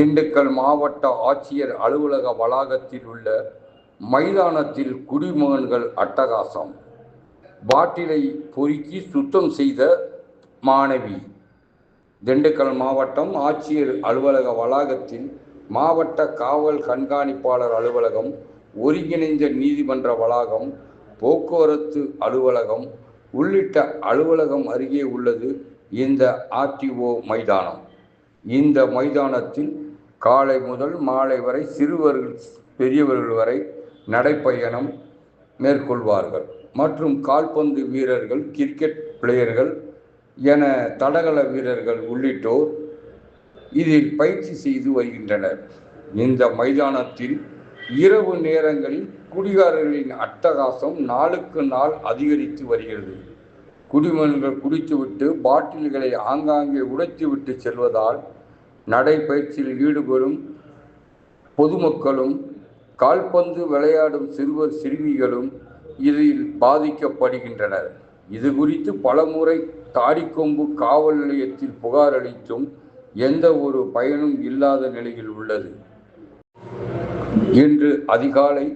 திண்டுக்கல் மாவட்ட ஆட்சியர் அலுவலக வளாகத்தில் உள்ள மைதானத்தில் குடிமகன்கள் அட்டகாசம். பாட்டிலை பொறுக்கி சுத்தம் செய்த மாணவி. திண்டுக்கல் மாவட்டம் ஆட்சியர் அலுவலக வளாகத்தில் மாவட்ட காவல் கண்காணிப்பாளர் அலுவலகம், ஒருங்கிணைந்த நீதிமன்ற வளாகம், போக்குவரத்து அலுவலகம் உள்ளிட்ட அலுவலகம் அருகே உள்ளது இந்த ஆர்டிஓ மைதானம். இந்த மைதானத்தில் காலை முதல் மாலை வரை சிறுவர்கள் பெரியவர்கள் வரை நடைப்பயணம் மேற்கொள்வார்கள் மற்றும் கால்பந்து வீரர்கள், கிரிக்கெட் பிளேயர்கள் என தடகள வீரர்கள் உள்ளிட்டோர் இதில் பயிற்சி செய்து வருகின்றனர். இந்த மைதானத்தில் இரவு நேரங்களில் குடிகாரர்களின் அட்டகாசம் நாளுக்கு நாள் அதிகரித்து வருகிறது. குடிமகன்கள் குடித்துவிட்டு பாட்டில்களை ஆங்காங்கே உடைத்துவிட்டு செல்வதால் நடைப்பயிற்சியில் ஈடுபடும் பொதுமக்களும் கால்பந்து விளையாடும் சிறுவர் சிறுமிகளும் இதில் பாதிக்கப்படுகின்றனர். இது குறித்து பலமுறை தாடிக்கொம்பு காவல் நிலையத்தில் புகார் அளித்தும் எந்த ஒரு பயனும் இல்லாத நிலையில் உள்ளது. இன்று அதிகாலை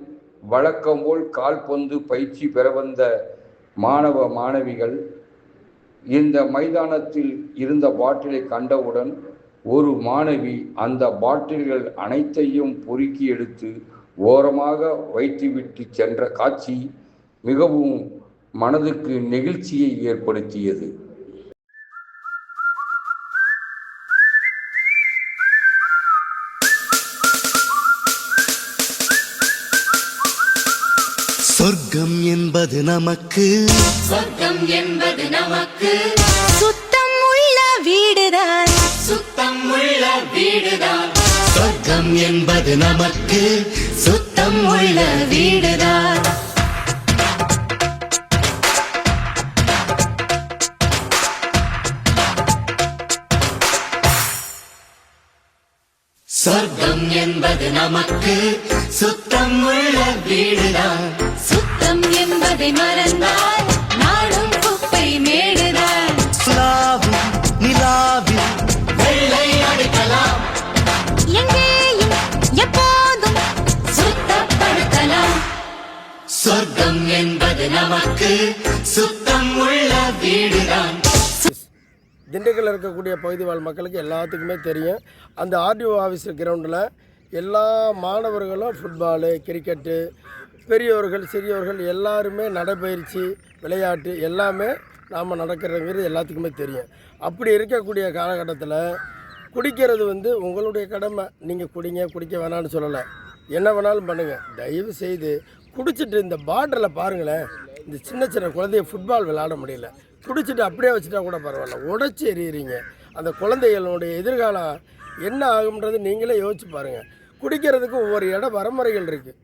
வழக்கம் போல் கால்பந்து பயிற்சி பெற வந்த மாணவ மாணவிகள் இந்த மைதானத்தில் இருந்த பாட்டிலை கண்டவுடன் ஒரு மாணவி அந்த பாட்டில்கள் அனைத்தையும் பொறுக்கி எடுத்து ஓரமாக வைத்துவிட்டு சென்ற காட்சி மிகவும் மனதுக்கு நெகிழ்ச்சியை ஏற்படுத்தியது. சொர்க்கம் என்பது நமக்கு, சொர்க்கம் என்பது நமக்கு சுத்தம் உள்ள வீடுதான், சுத்தம் உள்ள வீடுதான். சொர்க்கம் என்பது நமக்கு, சுத்தம் உள்ள வீடுதான். சொர்க்கம் என்பது நமக்கு, சுத்தம் உள்ள வீடுதான். சுத்தம் என்பதை மறந்தால் நாடும் குப்பை மேடுதான். நிலாவில் வெள்ளை அடிக்கலாம், எங்கேயும் எப்போதும் சுத்தப்படுத்தலாம். சொர்க்கம் என்பது நமக்கு, சுத்தம் உள்ள வீடுதான். திண்டுக்கல்ல இருக்கக்கூடிய பகுதி வாழ் மக்களுக்கு எல்லாத்துக்குமே தெரியும். அந்த ஆர்டிஓ ஆஃபீஸ் கிரவுண்டில் எல்லா மாணவர்களும் ஃபுட்பாலு, கிரிக்கெட்டு, பெரியவர்கள் சிறியவர்கள் எல்லாருமே நடைபயிற்சி, விளையாட்டு எல்லாமே நாம் நடக்கிறதுங்கிறது எல்லாத்துக்குமே தெரியும். அப்படி இருக்கக்கூடிய காலகட்டத்தில் குடிக்கிறது உங்களுடைய கடமை. நீங்கள் குடிக்க வேணான்னு சொல்லலை, என்ன வேணாலும் பண்ணுங்கள். தயவு செய்து குடிச்சிட்டு இந்த பாட்டிலை பாருங்களேன். இந்த சின்ன சின்ன குழந்தைய ஃபுட்பால் விளையாட முடியல, குடிச்சிட்டு அப்படியே வச்சுட்டா கூட பரவாயில்ல, உடைச்சி எறிகிறீங்க. அந்த குழந்தைகளுடைய எதிர்காலம் என்ன ஆகும்ன்றது நீங்களே யோசிச்சு பாருங்கள். குடிக்கிறதுக்கு ஒவ்வொரு வரமுறைகள் இருக்குது.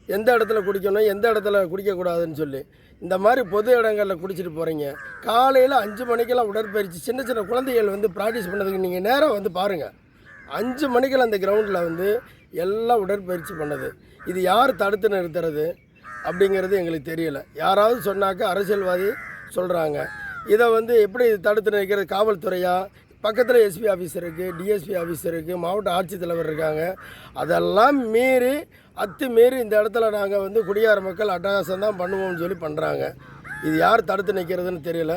எந்த இடத்துல குடிக்கணும், எந்த இடத்துல குடிக்கக்கூடாதுன்னு சொல்லி. இந்த மாதிரி பொது இடங்களில் குடிச்சிட்டு போகிறீங்க. காலையில் 5 மணிக்கெல்லாம் உடற்பயிற்சி சின்ன சின்ன குழந்தைகள் ப்ராக்டிஸ் பண்ணதுக்கு நீங்கள் நேராக பாருங்கள். 5 மணிக்கெல்லாம் அந்த கிரவுண்டில் எல்லாம் உடற்பயிற்சி பண்ணது. இது யார் தடுத்து நிறுத்துறது அப்படிங்கிறது எங்களுக்கு தெரியல. யாராவது சொன்னாக்க அரசியல்வாதி சொல்கிறாங்க. இதை எப்படி தடுத்து நிற்கிறது? காவல்துறையா? பக்கத்தில் எஸ்பி ஆஃபீஸ் இருக்குது, டிஎஸ்பி ஆஃபீஸ் இருக்குது, மாவட்ட ஆட்சித்தலைவர் இருக்காங்க. அதெல்லாம் மீறி இந்த இடத்துல நாங்கள் குடியார மக்கள் அட்டகாசம் தான் பண்ணுவோம்னு சொல்லி பண்ணுறாங்க. இது யார் தடுத்து நிற்கிறதுன்னு தெரியல.